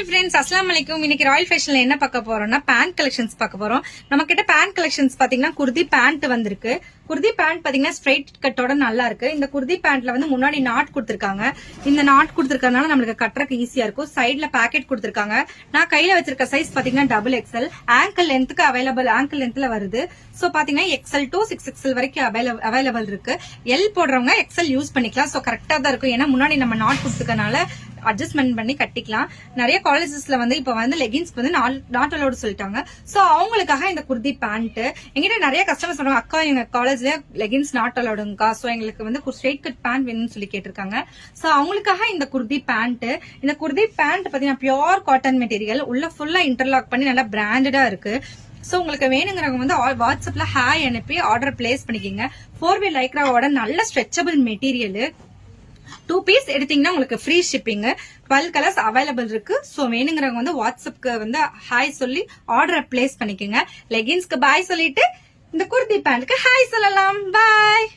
Hi friends, அஸ்ஸலாமு அலைக்கும். இன்னைக்கு ராயல் ஃபேஷன்ல என்ன பார்க்க போறோம்னா பேண்ட் கலெக்ஷன்ஸ் பார்க்க போறோம். நம்ம கிட்ட பேண்ட் கலெக்ஷன்ஸ் பாத்தீங்கன்னா குர்தி பேண்ட் வந்திருக்கு. குர்தி பேண்ட் பாத்தீங்கன்னா ஸ்ட்ரைட் கட்டோட நல்லா இருக்கு. இந்த குர்தி பேண்ட்ல வந்து முன்னாடி நாட் கொடுத்திருக்காங்க. இந்த நாட் கொடுத்திருக்கறதுனால நம்மளுக்கு கட்டறதுக்கு ஈஸியா இருக்கும். சைடுல பாக்கெட் கொடுத்திருக்காங்க. நான் கையில வச்சிருக்க சைஸ் பாத்தீங்கன்னா டபுள் எக்ஸ்எல். ஆங்கிள் லென்த்துக்கு அவைலபிள், ஆங்கிள் லென்த்ல வருது. சோ பாத்தீங்கன்னா எக்ஸ்எல் டு 6XL வரைக்கும் அவைலபிள் இருக்கு. எல் போடுறவங்க எக்ஸ்எல் யூஸ் பண்ணிக்கலாம். சோ கரெக்டா தான் இருக்கும். ஏன்னா முன்னாடி நம்ம நாட் கொடுத்திருக்கனால அட்ஜஸ்ட்மெண்ட் பண்ணி கட்டிக்கலாம். நிறைய காலேஜஸ்ல வந்து இப்ப வந்து லெகின்ஸ்க்கு வந்து நாட் அலோடு சொல்லிட்டாங்க. சோ அவங்களுக்காக இந்த குர்தி பேண்ட் எங்கிட்ட நிறைய கஸ்டமர் சொல்றாங்க, அக்கா எங்க காலேஜ்ல லெகின்ஸ் நாட் அலோடுங்கக்கா, சோ எங்களுக்கு வந்து ஸ்ட்ரெயிட் கட் பேண்ட் வேணும்னு சொல்லி கேட்டிருக்காங்க. சோ அவங்களுக்காக இந்த குர்தி பேண்ட். இந்த குர்தி பேண்ட் பாத்தீங்கன்னா பியூர் காட்டன் மெட்டீரியல், உள்ள ஃபுல்லா இன்டர்லாக் பண்ணி நல்லா பிராண்டடா இருக்கு. சோ உங்களுக்கு வேணுங்கிறவங்க வந்து வாட்ஸ்அப்ல ஹாய் அனுப்பி ஆர்டர் பிளேஸ் பண்ணிக்கோங்க. 4V லைக்ராவோட நல்ல ஸ்ட்ரெச்சபிள் மெட்டீரியல். 2 பீஸ் எடுத்தீங்கன்னா உங்களுக்கு ஃப்ரீ ஷிப்பிங். 12 கலர்ஸ் அவைலபிள் இருக்கு. சோ வேணுங்கிறவங்க வந்து வாட்ஸ்அப்க்கு வந்து ஹாய் சொல்லி ஆர்டர் பிளேஸ் பண்ணிக்கோங்க. லெகின்ஸ்க்கு பாய் சொல்லிட்டு இந்த குர்தி பேண்ட்க்கு ஹாய் சொல்லலாம். பாய்.